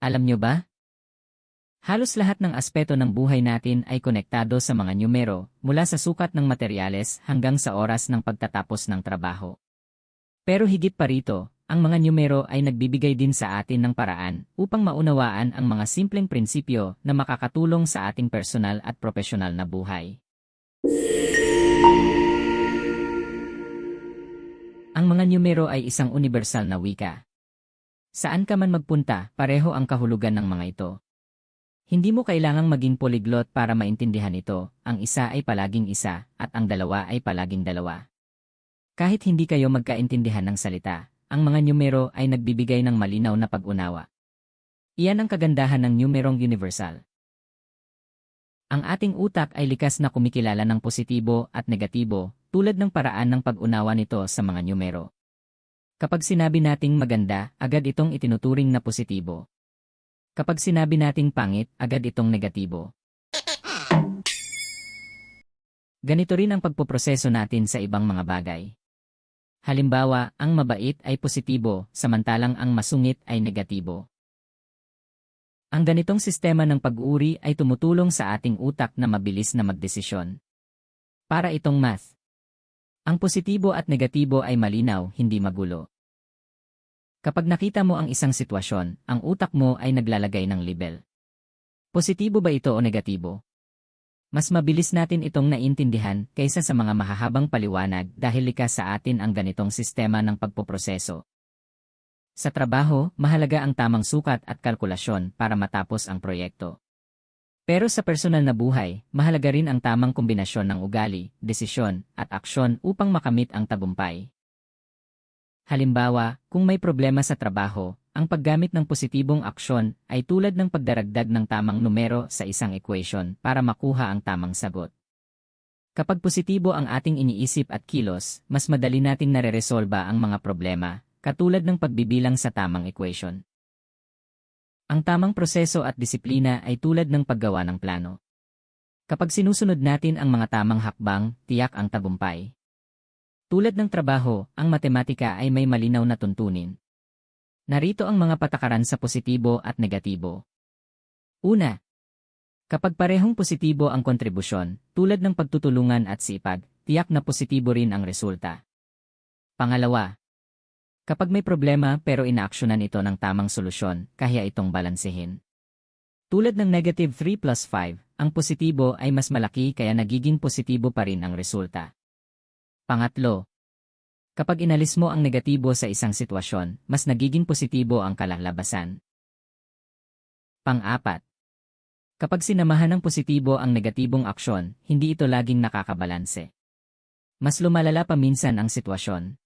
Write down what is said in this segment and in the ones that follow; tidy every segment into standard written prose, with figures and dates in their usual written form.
Alam nyo ba? Halos lahat ng aspeto ng buhay natin ay konektado sa mga numero, mula sa sukat ng materyales hanggang sa oras ng pagtatapos ng trabaho. Pero higit pa rito, ang mga numero ay nagbibigay din sa atin ng paraan upang maunawaan ang mga simpleng prinsipyo na makakatulong sa ating personal at profesional na buhay. Ang mga numero ay isang universal na wika. Saan ka man magpunta, pareho ang kahulugan ng mga ito. Hindi mo kailangang maging polyglot para maintindihan ito, ang isa ay palaging isa, at ang dalawa ay palaging dalawa. Kahit hindi kayo magkaintindihan ng salita, ang mga numero ay nagbibigay ng malinaw na pag-unawa. Iyan ang kagandahan ng numerong universal. Ang ating utak ay likas na kumikilala ng positibo at negatibo, tulad ng paraan ng pag-unawa nito sa mga numero. Kapag sinabi nating maganda, agad itong itinuturing na positibo. Kapag sinabi nating pangit, agad itong negatibo. Ganito rin ang pagpoproseso natin sa ibang mga bagay. Halimbawa, ang mabait ay positibo, samantalang ang masungit ay negatibo. Ang ganitong sistema ng pag-uri ay tumutulong sa ating utak na mabilis na magdesisyon. Para itong math. Ang positibo at negatibo ay malinaw, hindi magulo. Kapag nakita mo ang isang sitwasyon, ang utak mo ay naglalagay ng label. Positibo ba ito o negatibo? Mas mabilis natin itong naintindihan kaysa sa mga mahahabang paliwanag dahil likas sa atin ang ganitong sistema ng pagpoproseso. Sa trabaho, mahalaga ang tamang sukat at kalkulasyon para matapos ang proyekto. Pero sa personal na buhay, mahalaga rin ang tamang kombinasyon ng ugali, desisyon, at aksyon upang makamit ang tagumpay. Halimbawa, kung may problema sa trabaho, ang paggamit ng positibong aksyon ay tulad ng pagdaragdag ng tamang numero sa isang equation para makuha ang tamang sagot. Kapag positibo ang ating iniisip at kilos, mas madali nating nareresolba ang mga problema, katulad ng pagbibilang sa tamang equation. Ang tamang proseso at disiplina ay tulad ng paggawa ng plano. Kapag sinusunod natin ang mga tamang hakbang, tiyak ang tagumpay. Tulad ng trabaho, ang matematika ay may malinaw na tuntunin. Narito ang mga patakaran sa positibo at negatibo. Una, kapag parehong positibo ang kontribusyon, tulad ng pagtutulungan at sipag, tiyak na positibo rin ang resulta. Pangalawa, kapag may problema pero inaaksyonan ito ng tamang solusyon, kaya itong balansehin. Tulad ng negative 3 plus 5, ang positibo ay mas malaki kaya nagiging positibo pa rin ang resulta. Pangatlo, kapag inalis mo ang negatibo sa isang sitwasyon, mas nagiging positibo ang kalalabasan. Pang-apat, kapag sinamahan ng positibo ang negatibong aksyon, hindi ito laging nakakabalanse. Mas lumalala pa minsan ang sitwasyon.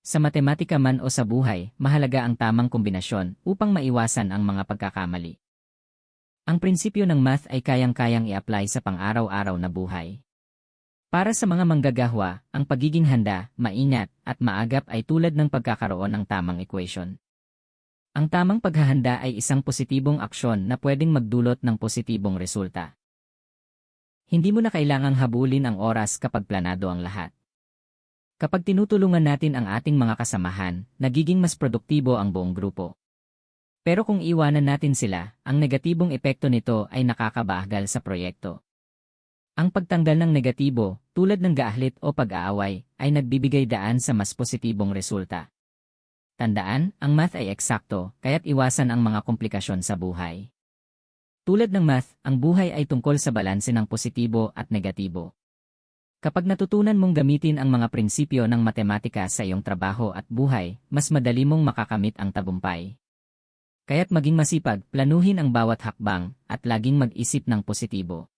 Sa matematika man o sa buhay, mahalaga ang tamang kombinasyon upang maiwasan ang mga pagkakamali. Ang prinsipyo ng math ay kayang-kayang i-apply sa pang-araw-araw na buhay. Para sa mga manggagahwa, ang pagiging handa, maingat, at maagap ay tulad ng pagkakaroon ng tamang equation. Ang tamang paghahanda ay isang positibong aksyon na pwedeng magdulot ng positibong resulta. Hindi mo na kailangang habulin ang oras kapag planado ang lahat. Kapag tinutulungan natin ang ating mga kasamahan, nagiging mas produktibo ang buong grupo. Pero kung iwanan natin sila, ang negatibong epekto nito ay nakakabagal sa proyekto. Ang pagtanggal ng negatibo, tulad ng gaahlit o pag-aaway, ay nagbibigay daan sa mas positibong resulta. Tandaan, ang math ay eksakto, kaya't iwasan ang mga komplikasyon sa buhay. Tulad ng math, ang buhay ay tungkol sa balanse ng positibo at negatibo. Kapag natutunan mong gamitin ang mga prinsipyo ng matematika sa iyong trabaho at buhay, mas madali mong makakamit ang tagumpay. Kaya't maging masipag, planuhin ang bawat hakbang, at laging mag-isip ng positibo.